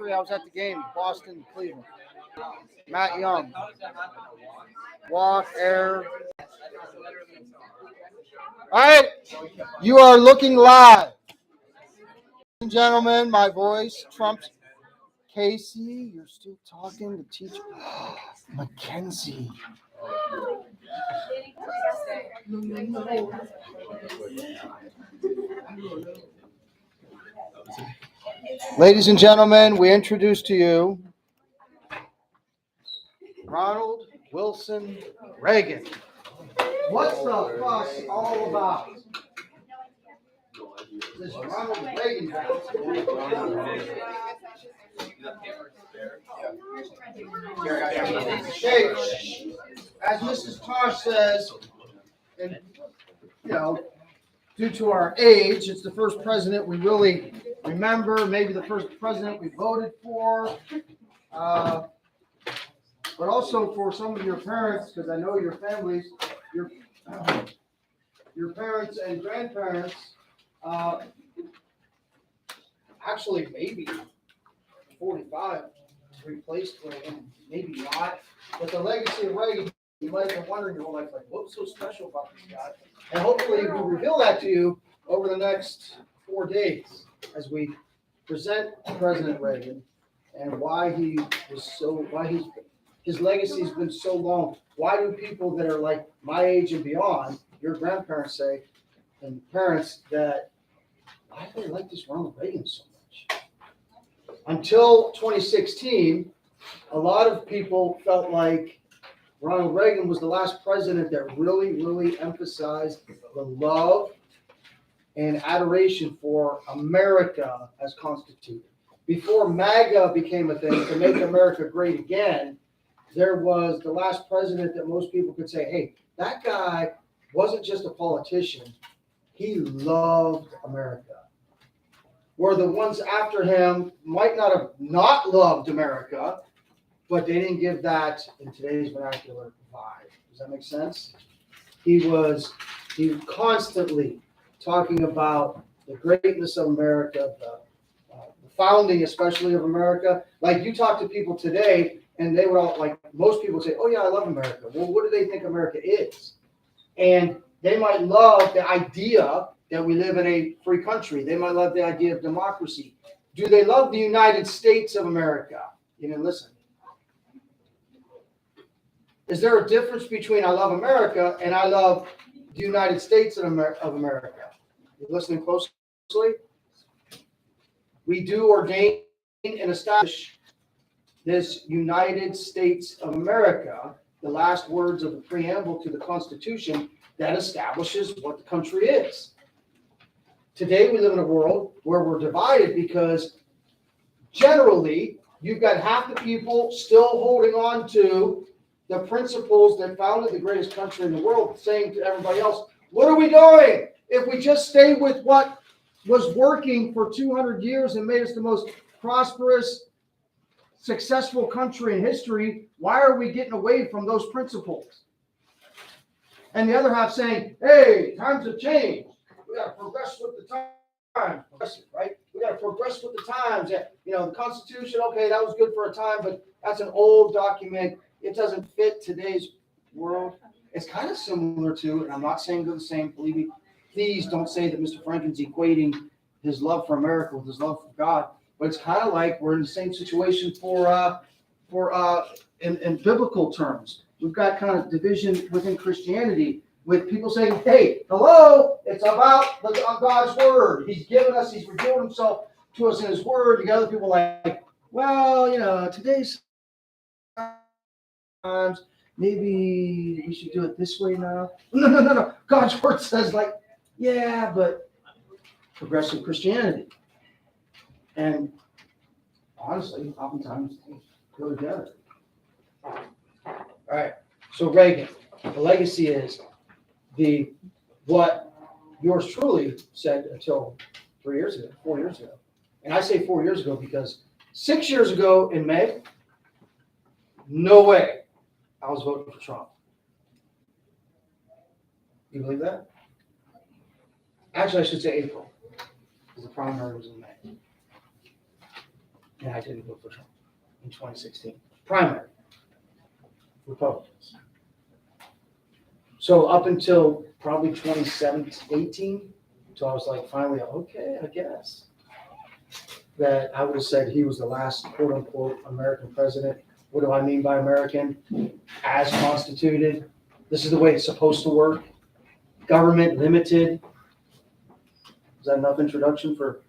3. I was at the game, Boston, Cleveland. Matt Young. Walk, air. All right, you are looking live. Ladies and gentlemen, my voice trumps. Casey, you're still talking to teacher. Mackenzie. Ladies and gentlemen, we introduce to you Ronald Wilson Reagan. What's the fuss all about? This Ronald Reagan guy. Hey, as Mrs. Tosh says, and due to our age, it's the first president we really remember, maybe the first president we voted for, but also for some of your parents, because I know your families, your parents and grandparents, actually maybe 45 replaced Reagan, maybe not, but the legacy of Reagan, you might have been wondering your whole life, like, what's so special about this guy? And hopefully we'll reveal that to you over the next 4 days as we present President Reagan and why his legacy has been so long. Why do people that are like my age and beyond, your grandparents say, and parents, that why do they like this Ronald Reagan so much? Until 2016, a lot of people felt like Ronald Reagan was the last president that really, really emphasized the love and adoration for America as constituted. Before MAGA became a thing, to make America great again, there was the last president that most people could say, hey, that guy wasn't just a politician, he loved America. Where the ones after him might not have not loved America, but they didn't give that, in today's vernacular, vibe. Does that make sense? He was constantly talking about the greatness of America, the founding especially of America. Like you talk to people today, and they would all, like most people say, oh yeah, I love America. Well, what do they think America is? And they might love the idea that we live in a free country. They might love the idea of democracy. Do they love the United States of America? You know, listen. Is there a difference between I love America and I love the United States of America? You listening closely? We do ordain and establish this United States of America, the last words of the preamble to the Constitution that establishes what the country is. Today we live in a world where we're divided because generally you've got half the people still holding on to the principles that founded the greatest country in the world, saying to everybody else, what are we doing? If we just stay with what was working for 200 years and made us the most prosperous, successful country in history, why are we getting away from those principles? And the other half saying, hey, times have changed. We got to progress with the times, right? We got to progress with the times. The Constitution, okay, that was good for a time, but that's an old document. It doesn't fit today's world. It's kind of similar to, and I'm not saying they're the same, believe me, please don't say that Mr. Franklin's equating his love for America with his love for God, but it's kind of like we're in the same situation in biblical terms. We've got kind of division within Christianity with people saying, hey, hello, it's about God's word. He's revealed himself to us in his word. You got other people like, well, today's times, maybe we should do it this way now. No. God's word says yeah, but progressive Christianity. And honestly, oftentimes they go together. All right. So Reagan, the legacy is what yours truly said until 4 years ago. And I say 4 years ago because 6 years ago in May, no way I was voting for Trump. You believe that? Actually, I should say April, because the primary was in May. and I didn't vote for Trump in 2016. Primary, Republicans. So up until probably 2018, so I was like, finally, okay, I guess. That I would have said he was the last quote unquote American president. What do I mean by American? As constituted. This is the way it's supposed to work. Government limited. Is that enough introduction for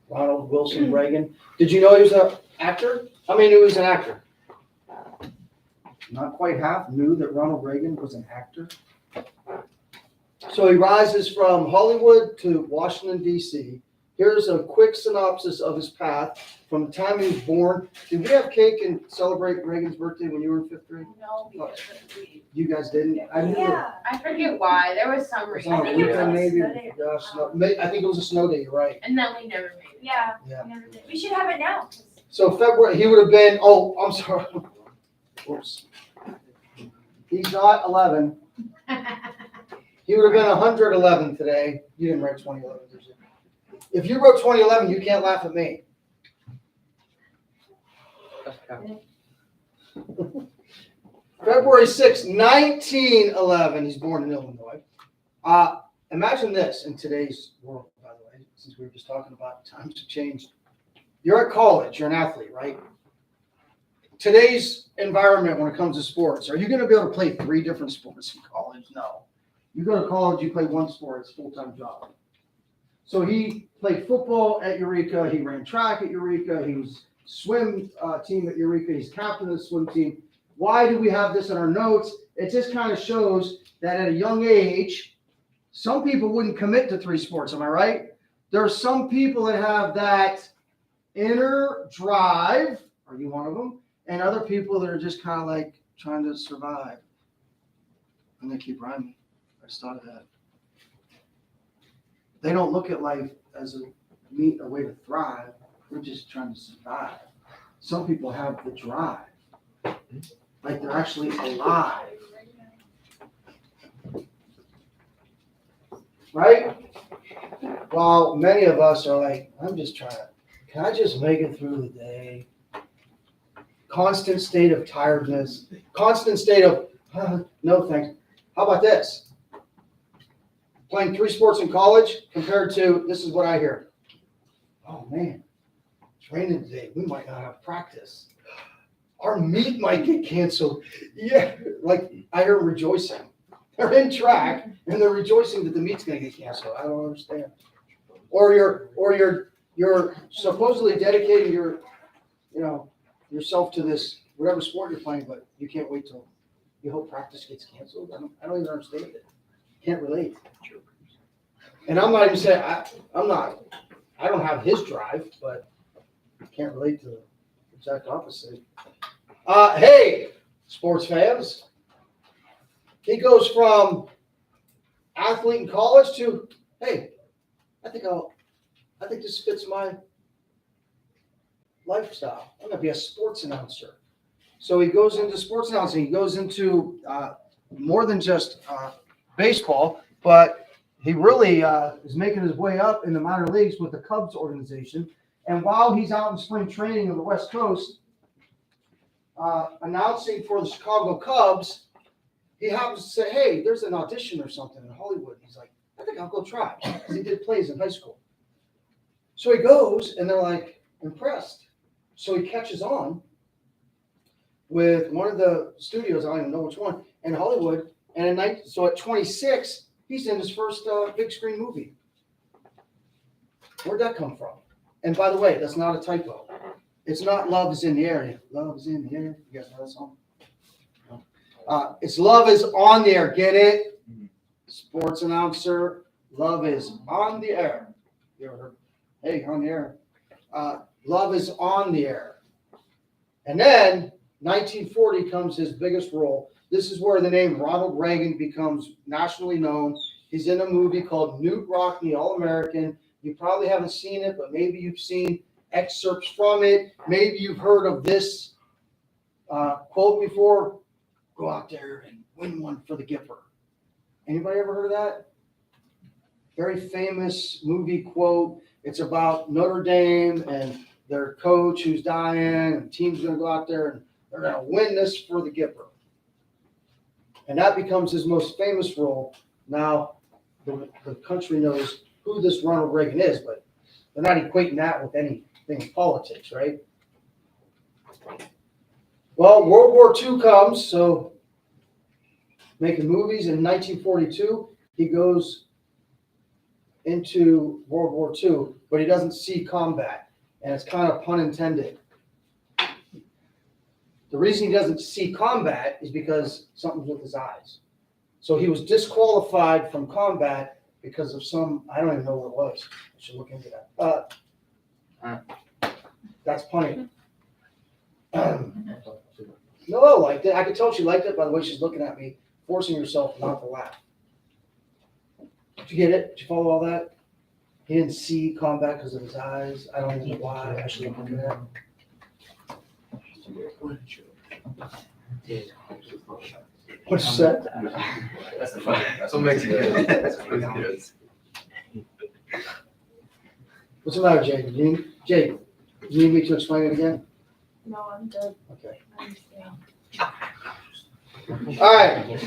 Ronald Wilson Reagan? Did you know he was an actor? How many knew he was an actor? Not quite half knew that Ronald Reagan was an actor. So he rises from Hollywood to Washington, D.C. Here's a quick synopsis of his path from the time he was born. Did we have cake and celebrate Reagan's birthday when you were in 5th grade? No, because we. You guys didn't? I knew it. Yeah. I forget why. There was some It was reason. on I a think it was weekend, on a maybe. snow day. Yeah, I think it was a snow day, you're right. And then we never made Yeah. Yeah. We never did. We should have it now. 'Cause So February, he would have been, oh, I'm sorry. Oops. He's not 11. it. He would have been 111 today. You didn't write 2011, did you? If you wrote 2011, you can't laugh at me. February 6, 1911, he's born in Illinois. Imagine this in today's world, by the way, since we were just talking about times have changed. You're at college, you're an athlete, right? Today's environment when it comes to sports, are you going to be able to play 3 different sports in college? No. You go to college, you play one sport, it's a full-time job. So he played football at Eureka, he ran track at Eureka, he was swim team at Eureka, he's captain of the swim team. Why do we have this in our notes? It just kind of shows that at a young age, some people wouldn't commit to 3 sports, am I right? There are some people that have that inner drive, are you one of them? And other people that are just kind of like trying to survive. And they keep rhyming. I just thought of that. They don't look at life as a way to thrive. They're just trying to survive. Some people have the drive. Like they're actually alive. Right? While many of us are like, I'm just trying to, can I just make it through the day? Constant state of tiredness, constant state of, no thanks. How about this? Playing 3 sports in college compared to, this is what I hear. Oh man, it's raining today. We might not have practice. Our meet might get canceled. Yeah, like I hear them rejoicing. They're in track and they're rejoicing that the meet's gonna get canceled. I don't understand. Or you're supposedly dedicating yourself to this whatever sport you're playing, but you can't wait till you hope practice gets canceled. I don't even understand it. Can't relate. And I'm not even saying I don't have his drive, but I can't relate to the exact opposite. Hey, sports fans. He goes from athlete in college to, hey, I think this fits my lifestyle. I'm gonna be a sports announcer. So he goes into sports announcing. He goes into more than just baseball, but he really is making his way up in the minor leagues with the Cubs organization. And while he's out in spring training on the West Coast, announcing for the Chicago Cubs, he happens to say, hey, there's an audition or something in Hollywood. He's like, I think I'll go try, because he did plays in high school. So he goes, and they're like impressed. So he catches on with one of the studios, I don't even know which one, in Hollywood. And so at 26, he's in his first big screen movie. Where'd that come from? And by the way, that's not a typo. It's not Love is in the Air. Love is in the Air. You guys know that song? No. It's Love is on the Air. Get it? Sports announcer. Love is on the air. You ever heard? Hey, on the air. Love is on the air. And then 1940 comes his biggest role. This is where the name Ronald Reagan becomes nationally known. He's in a movie called Newt Rockne, All-American. You probably haven't seen it, but maybe you've seen excerpts from it. Maybe you've heard of this quote before. Go out there and win one for the Gipper. Anybody ever heard of that? Very famous movie quote. It's about Notre Dame and their coach who's dying, and the team's gonna go out there and they're gonna win this for the Gipper. And that becomes his most famous role. Now, the country knows who this Ronald Reagan is, but they're not equating that with anything in politics, right? Well, World War II comes, so making movies in 1942, he goes into World War II, but he doesn't see combat, and it's kind of pun intended. The reason he doesn't see combat is because something's with his eyes. So he was disqualified from combat because of some, I don't even know what it was. I should look into that. That's punny. Noelle liked it. I could tell she liked it by the way she's looking at me, forcing herself not to laugh. Did you get it? Did you follow all that? He didn't see combat because of his eyes. I don't even know why. I should look into that. What's that? That's the fun. That's what makes it good. That's what makes it good. What's the matter, Jake? You need me to explain it again? No, I'm good. Okay. I understand. All right.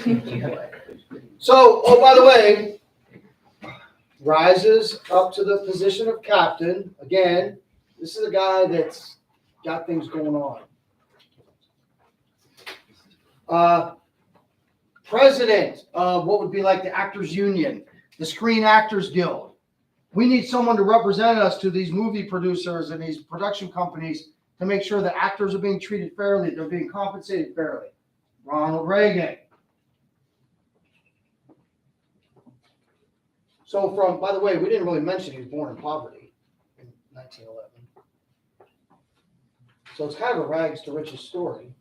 So, oh, by the way, rises up to the position of captain. Again, this is a guy that's got things going on. President of what would be like the Actors Union, the Screen Actors Guild. We need someone to represent us to these movie producers and these production companies to make sure that actors are being treated fairly, they're being compensated fairly. Ronald Reagan. So by the way, we didn't really mention he was born in poverty in 1911. So it's kind of a rags to riches story,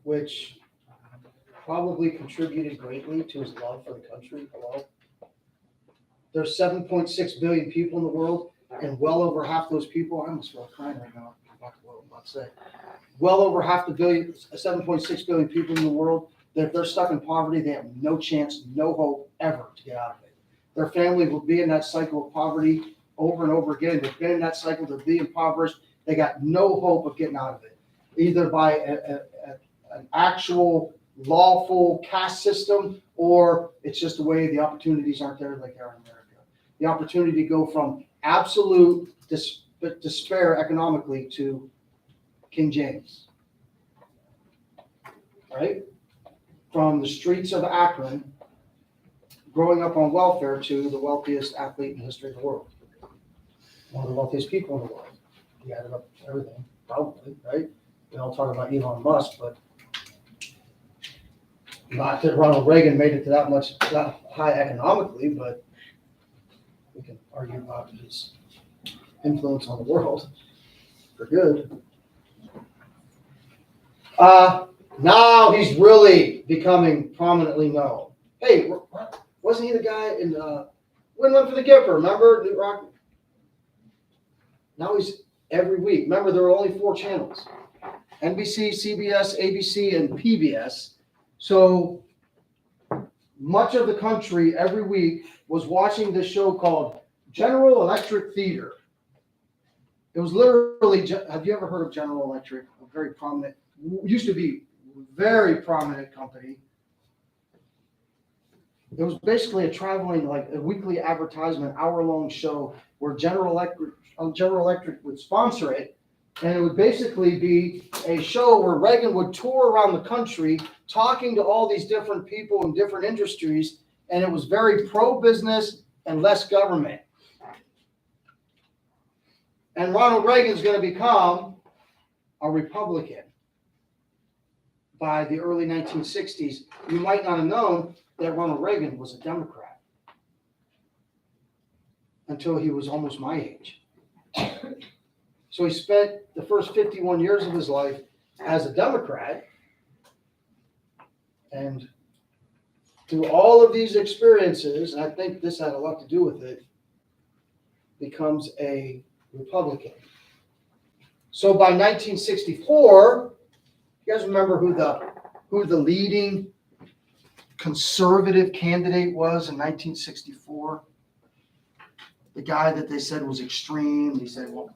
which probably contributed greatly to his love for the country. Hello? There's 7.6 billion people in the world, and well over half those people, I almost feel crying right now. What I'm about to say. Well over half the billion, 7.6 billion people in the world, that if they're stuck in poverty, they have no chance, no hope ever to get out of it. Their family will be in that cycle of poverty over and over again. They've been in that cycle, they're being impoverished. They got no hope of getting out of it, either by an actual lawful caste system, or it's just the way the opportunities aren't there like they are in America. The opportunity to go from absolute despair economically to King James, right? From the streets of Akron, growing up on welfare, to the wealthiest athlete in the history of the world. One of the wealthiest people in the world. He added up everything, probably, right? We all talk about Elon Musk, but not that Ronald Reagan made it to that high economically, but we can argue about his influence on the world for good. Now he's really becoming prominently known. Hey, wasn't he the guy in Win for the Gipper? Remember New Rock? Now he's every week. Remember, there were only 4 channels: NBC, CBS, ABC, and PBS. So much of the country every week was watching this show called General Electric Theater. It was literally, have you ever heard of General Electric? A very prominent, used to be very prominent company. It was basically a traveling, like a weekly advertisement, hour-long show where General Electric would sponsor it. And it would basically be a show where Reagan would tour around the country talking to all these different people in different industries. And it was very pro-business and less government. And Ronald Reagan's going to become a Republican by the early 1960s. You might not have known that Ronald Reagan was a Democrat until he was almost my age. So he spent the first 51 years of his life as a Democrat, and through all of these experiences, and I think this had a lot to do with it, becomes a Republican. So by 1964, you guys remember who the leading conservative candidate was in 1964? the guy that they said was extreme. He said, well,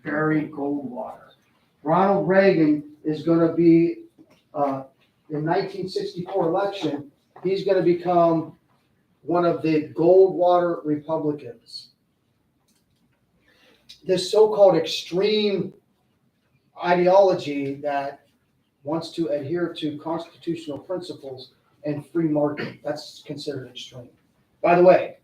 Barry Goldwater. Ronald Reagan is going to be, in 1964 election, he's going to become one of the Goldwater Republicans. This so-called extreme ideology that wants to adhere to constitutional principles and free market, that's considered extreme. By the way,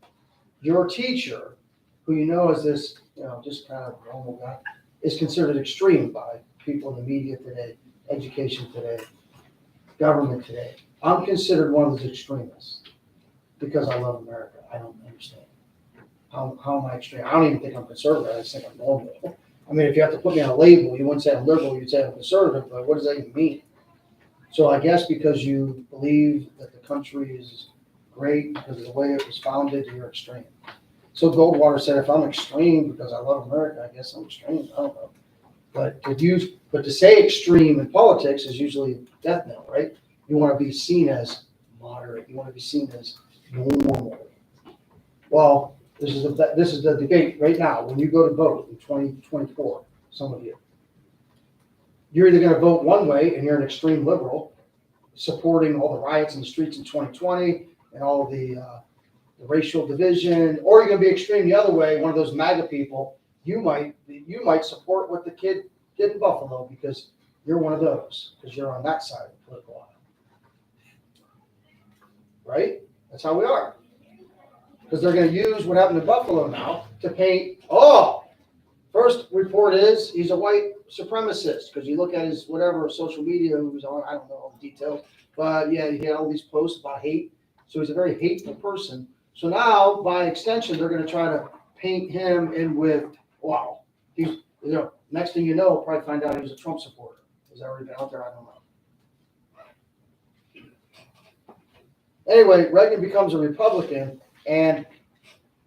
your teacher, who you know as this, just kind of normal guy, is considered extreme by people in the media today, education today, government today. I'm considered one of those extremists because I love America. I don't understand. How am I extreme? I don't even think I'm conservative. I just think I'm normal. I mean, if you have to put me on a label, you wouldn't say I'm liberal, you'd say I'm conservative, but what does that even mean? So I guess because you believe that the country is great because of the way it was founded, you're extreme. So Goldwater said, if I'm extreme because I love America, I guess I'm extreme. I don't know. But to say extreme in politics is usually death knell, right? You want to be seen as moderate. You want to be seen as normal. Well, this is the debate right now. When you go to vote in 2024, some of you, you're either going to vote one way and you're an extreme liberal, supporting all the riots in the streets in 2020 and all the racial division, or you're going to be extreme the other way, one of those MAGA people. You might support what the kid did in Buffalo because you're one of those, because you're on that side of the political aisle. Right? That's how we are. Because they're going to use what happened in Buffalo now to paint, first report is he's a white supremacist, because you look at his whatever social media he was on, I don't know all the details, but yeah, he had all these posts about hate. So he's a very hateful person. So now, by extension, they're going to try to paint him in with, wow, he's, next thing you know, probably find out he was a Trump supporter. Is that already been out there? I don't know. Anyway, Reagan becomes a Republican, and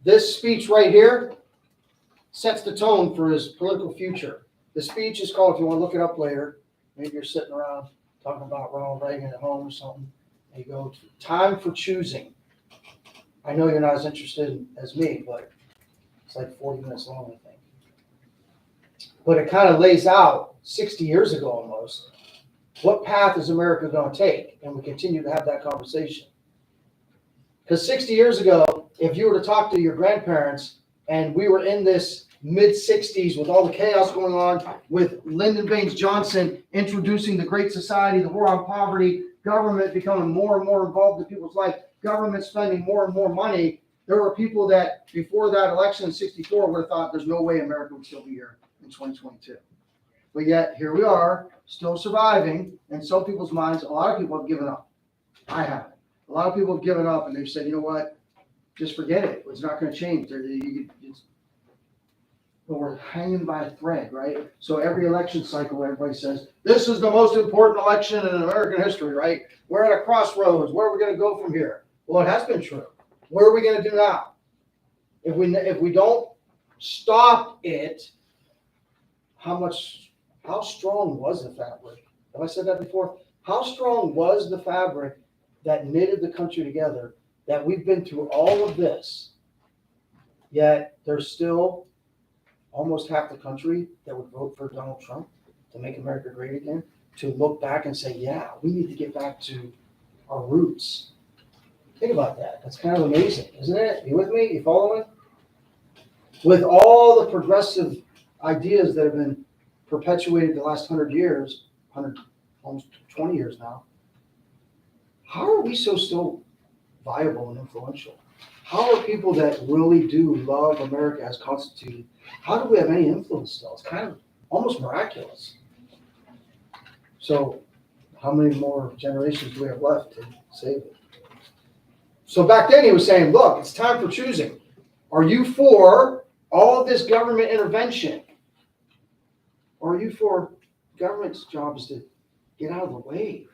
this speech right here sets the tone for his political future. The speech is called, if you want to look it up later, maybe you're sitting around talking about Ronald Reagan at home or something, and you go, Time for Choosing. I know you're not as interested as me, but it's like 40 minutes long, I think. But it kind of lays out 60 years ago almost, what path is America going to take? And we continue to have that conversation. Because 60 years ago, if you were to talk to your grandparents, and we were in this mid-60s with all the chaos going on, with Lyndon Baines Johnson introducing the Great Society, the war on poverty, government becoming more and more involved in people's life, government spending more and more money, there were people that before that election in 64 would have thought there's no way America would still be here in 2022. But yet, here we are, still surviving, and some people's minds, a lot of people have given up. I haven't. A lot of people have given up, and they've said, you know what, just forget it. It's not going to change. But we're hanging by a thread, right? So every election cycle, everybody says, this is the most important election in American history, right? We're at a crossroads. Where are we going to go from here? Well, it has been true. What are we going to do now? If we don't stop it, how strong was the fabric? Have I said that before? How strong was the fabric that knitted the country together, that we've been through all of this, yet there's still almost half the country that would vote for Donald Trump to make America great again, to look back and say, yeah, we need to get back to our roots. Think about that. That's kind of amazing, isn't it? You with me? You following? With all the progressive ideas that have been perpetuated the last 100 years, almost 20 years now, how are we so still viable and influential? How are people that really do love America as constituted, how do we have any influence still? It's kind of almost miraculous. So how many more generations do we have left to save it? So back then he was saying, look, it's time for choosing. Are you for all of this government intervention? Or are you for government's job is to get out of the way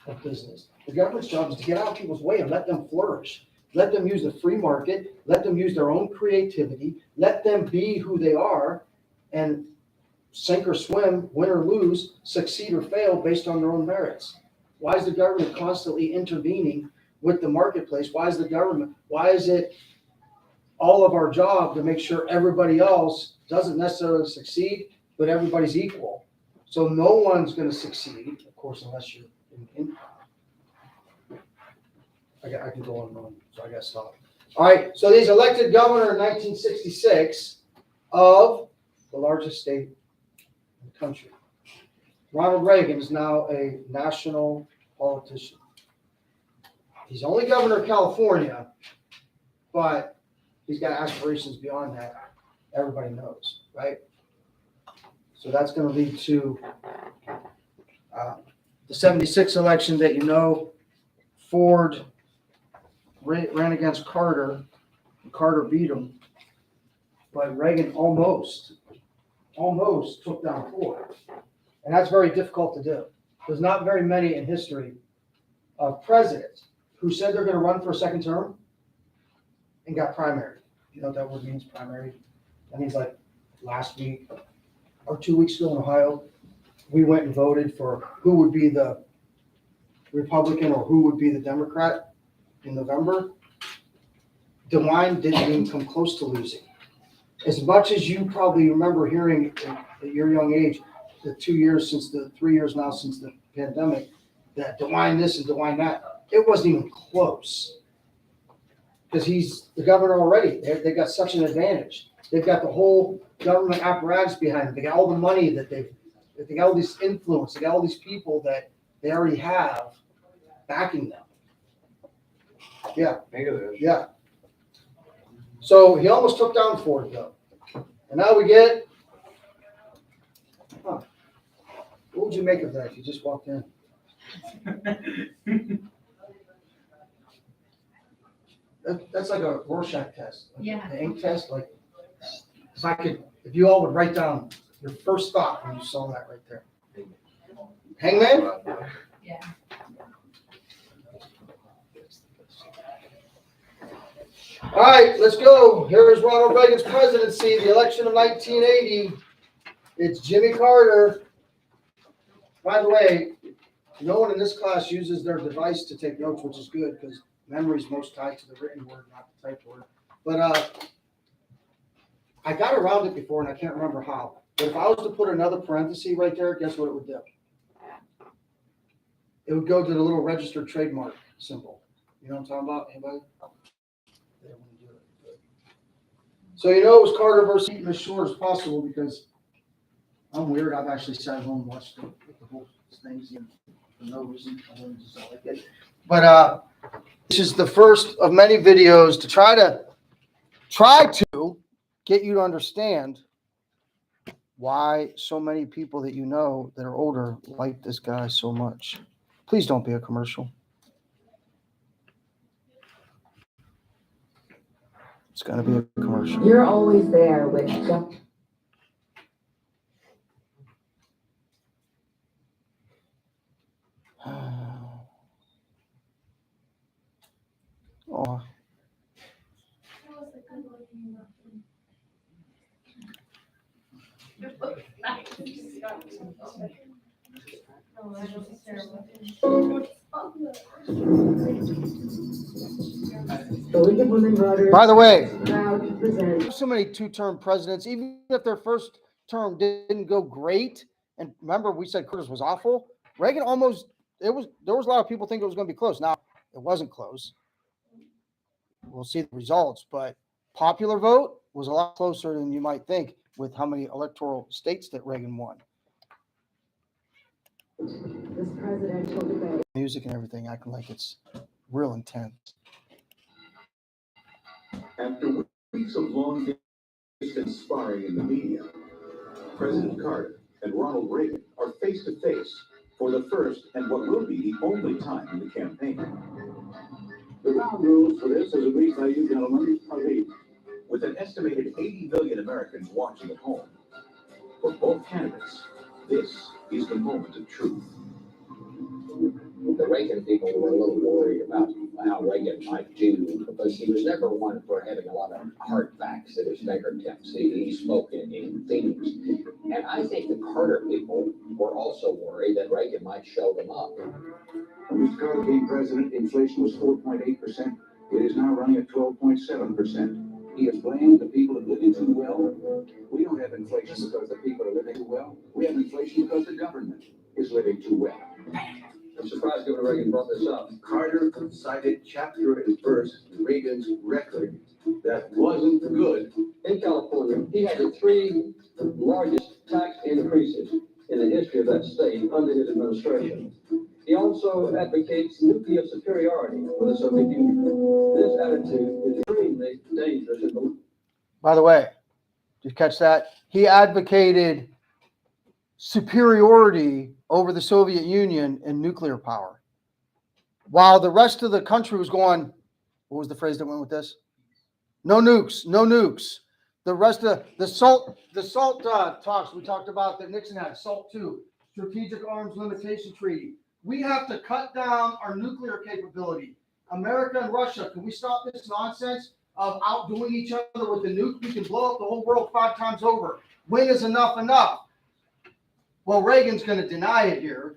of business? The government's job is to get out of people's way and let them flourish. Let them use the free market. Let them use their own creativity. Let them be who they are and sink or swim, win or lose, succeed or fail based on their own merits. Why is the government constantly intervening with the marketplace? Why is it all of our job to make sure everybody else doesn't necessarily succeed, but everybody's equal. So no one's gonna succeed, of course, unless you're in. I can go on and on, so I gotta stop. All right, so he's elected governor in 1966 of the largest state in the country. Ronald Reagan is now a national politician. He's only governor of California, but he's got aspirations beyond that. Everybody knows, right? So that's going to lead to the 76 election that you know. Ford ran against Carter. Carter beat him, but Reagan almost took down Ford. And that's very difficult to do. There's not very many in history of presidents who said they're going to run for a second term and got primary. You know what that word means, primary? That means like last week or 2 weeks ago in Ohio, we went and voted for who would be the Republican or who would be the Democrat in November. DeWine didn't even come close to losing. As much as you probably remember hearing at your young age, the 3 years now since the pandemic, that DeWine this and DeWine that, it wasn't even close. Because he's the governor already. They got such an advantage. They've got the whole government apparatus behind them. They got all the money that they got all this influence. They got all these people that they already have backing them. Yeah. Yeah. So he almost took down Ford though. And now we get, what would you make of that if you just walked in? That's like a Rorschach test. Like the ink test. Like if you all would write down your first thought when you saw that right there. Hangman? Yeah. All right, let's go. Here is Ronald Reagan's presidency, the election of 1980. It's Jimmy Carter. By the way, no one in this class uses their device to take notes, which is good because memory is most tied to the written word, not the typed word. But I got around it before, and I can't remember how. But if I was to put another parenthesis right there, guess what it would do? It would go to the little registered trademark symbol. You know what I'm talking about? Anybody? They wouldn't do it. So you know it was Carter versus Eaton as short as possible because I'm weird. I've actually sat at home and watched the whole thing for no reason. I wanted to just like it. But this is the first of many videos to try to get you to understand why so many people that you know that are older like this guy so much. Please don't be a commercial. It's going to be a commercial. You're always there with Jeff. Oh. The League of Women Voters. By the way, Proud to present. so many two-term presidents, even if their first term didn't go great, and remember we said Curtis was awful, Reagan there was a lot of people think it was going to be close. Now, it wasn't close. We'll see the results, but popular vote was a lot closer than you might think with how many electoral states that Reagan won. This presidential debate. Music and everything acting like it's real intense. After weeks of long distance sparring in the media, President Carter and Ronald Reagan are face to face for the first and what will be the only time in the campaign. The ground rules for this, as agreed by you gentlemen, are these. With an estimated 80 million Americans watching at home, for both candidates, this is the moment of truth. The Reagan people were a little worried about how Reagan might do because he was never one for having a lot of hard facts at his fingertips. He spoke in themes. And I think the Carter people were also worried that Reagan might show them up. When Mr. Carter became president, inflation was 4.8%. It is now running at 12.7%. He has blamed the people are living too well. We don't have inflation because the people are living too well. We have inflation because the government is living too well. I'm surprised Governor Reagan brought this up. Carter cited chapter and verse in Reagan's record that wasn't good. In California, he had the 3 largest tax increases in the history of that state under his administration. He also advocates nuclear superiority for the Soviet Union. This attitude is extremely dangerous in the By the way, did you catch that? He advocated superiority over the Soviet Union in nuclear power, while the rest of the country was going, what was the phrase that went with this? No nukes, no nukes. The rest of the SALT talks we talked about that Nixon had, SALT II, Strategic Arms Limitation Treaty. We have to cut down our nuclear capability. America and Russia, can we stop this nonsense of outdoing each other with the nuke? We can blow up the whole world 5 times over. When is enough enough? Well, Reagan's going to deny it here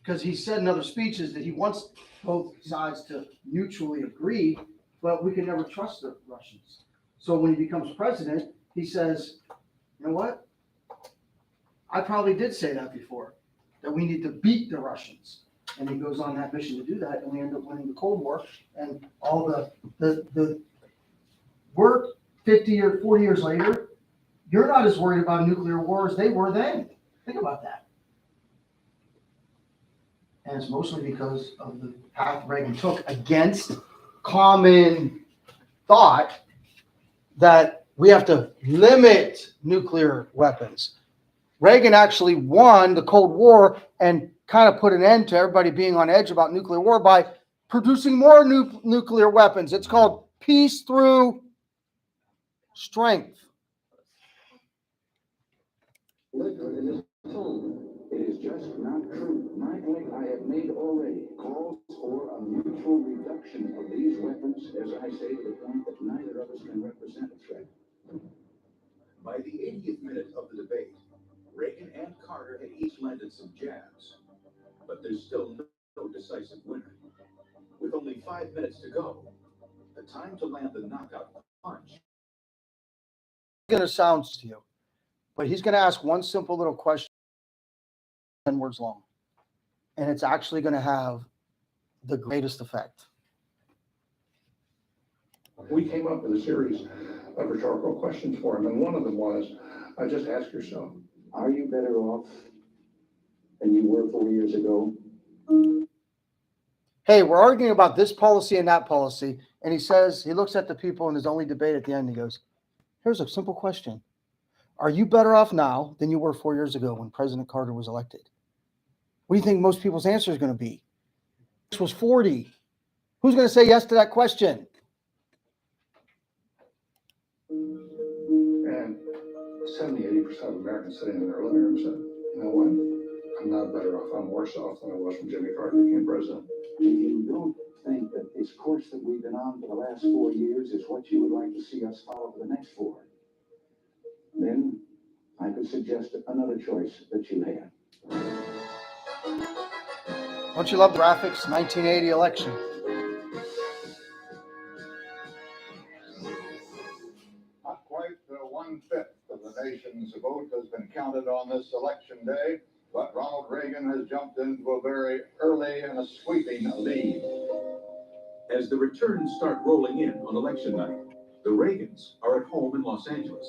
because he said in other speeches that he wants both sides to mutually agree, but we can never trust the Russians. So when he becomes president, he says, you know what? I probably did say that before, that we need to beat the Russians. And he goes on that mission to do that, and we end up winning the Cold War. And all we're 50 or 40 years later, you're not as worried about nuclear war as they were then. Think about that. And it's mostly because of the path Reagan took against common thought that we have to limit nuclear weapons. Reagan actually won the Cold War and kind of put an end to everybody being on edge about nuclear war by producing more nuclear weapons. It's called peace through strength. liquor in his tone. It is just not true. My point I have made already calls for a mutual reduction of these weapons, as I say, to the point that neither of us can represent a threat. By the 80th minute of the debate, Reagan and Carter had each landed some jabs, but there's still no decisive winner. With only 5 minutes to go, the time to land the knockout punch. Going to sound to you, but he's going to ask one simple little question, 10 words long, and it's actually going to have the greatest effect. We came up with a series of rhetorical questions for him, and one of them was, just ask yourself, Are you better off than you were 4 years ago? Hey, we're arguing about this policy and that policy, and he says, he looks at the people in his only debate at the end, and he goes, here's a simple question. Are you better off now than you were 4 years ago when President Carter was elected? What do you think most people's answer is going to be? This was 40. Who's going to say yes to that question? and 70-80% of Americans sitting in their living room said, you know what? I'm not better off. I'm worse off than I was when Jimmy Carter became president. If you don't think that this course that we've been on for the last 4 years is what you would like to see us follow for the next 4, then I could suggest another choice that you have. Don't you love the graphics? 1980 election. Not quite 1/5 of the nation's vote has been counted on this election day, but Ronald Reagan has jumped into a very early and a sweeping lead. As the returns start rolling in on election night, the Reagans are at home in Los Angeles.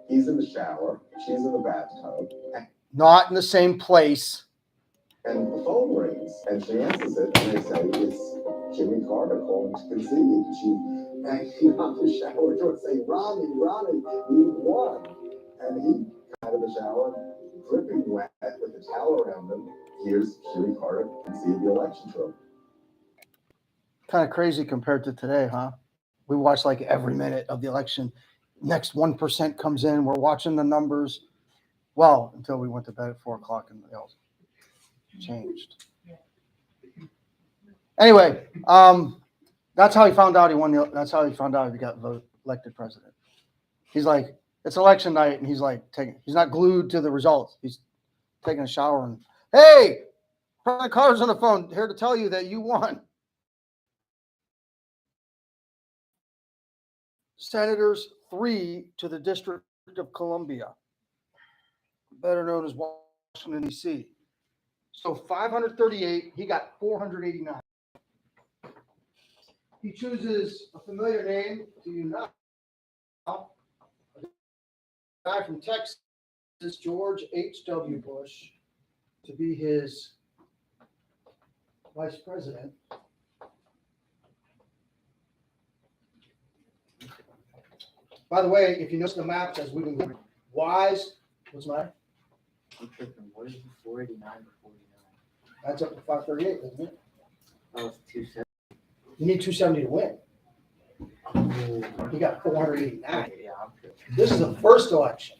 He's in the shower, she's in the bathtub, Not in the same place. and the phone rings, and she answers it, and they say it's Jimmy Carter calling to concede. She hanging out the shower door saying, Ronnie, we won. And he out of the shower, dripping wet with the towel around him, hears Jimmy Carter concede the election trophy. Kind of crazy compared to today, huh? We watch like every minute of the election. Next 1% comes in. We're watching the numbers. Well, until we went to bed at 4 o'clock and it all changed. Anyway, that's how he found out he won. That's how he found out he got elected president. He's like, it's election night, and he's like he's not glued to the results. He's taking a shower and, hey, President Carter's on the phone here to tell you that you won. senators, 3 to the District of Columbia, better known as Washington, D.C. So 538, he got 489. He chooses a familiar name to you now. A guy from Texas, George H.W. Bush, to be his vice president. By the way, if you notice the maps as we've been going, Wise, what's mine? I'm tripping. What is it? 489 or 49? That's up to 538, isn't it? Oh, it's 270. You need 270 to win. He got 489. Yeah, I'm tripping. This is the first election.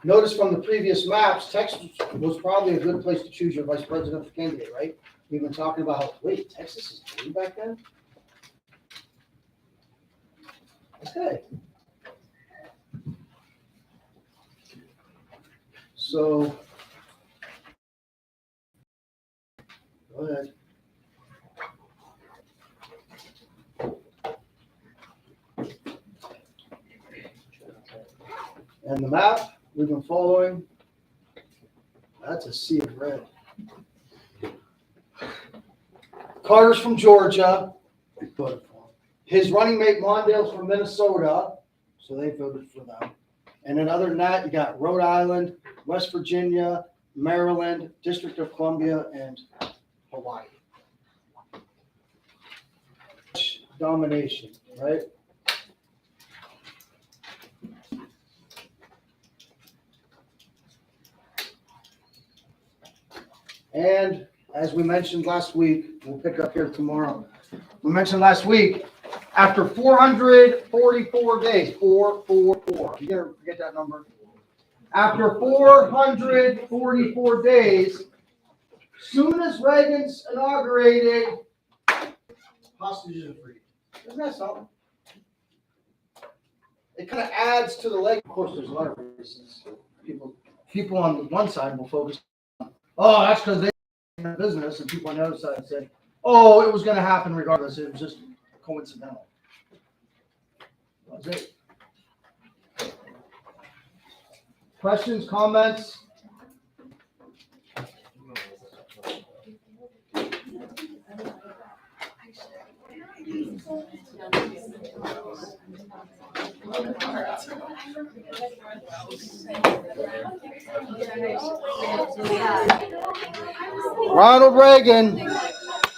Notice from the previous maps, Texas was probably a good place to choose your vice presidential candidate, right? We've been talking about, wait, Texas is blue back then? Okay. So, go ahead. And the map we've been following, that's a sea of red. Carter's from Georgia. We voted for him. His running mate Mondale's from Minnesota, so they voted for them. And then other than that, you got Rhode Island, West Virginia, Maryland, District of Columbia, and Hawaii. Domination, right? And as we mentioned last week, we'll pick up here tomorrow. We mentioned last week, after 444 days, 444, you gotta forget that number. After 444 days, soon as Reagan's inaugurated, hostages are free. Isn't that something? It kind of adds to the leg. Of course, there's a lot of reasons. People on one side will focus on, oh, that's because they in the business, and people on the other side say, oh, it was going to happen regardless. It was just coincidental. That was it. Questions, comments? Ronald Reagan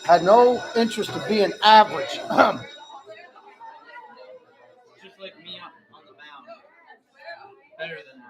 had no interest in being average. Just like me on the mound. Better than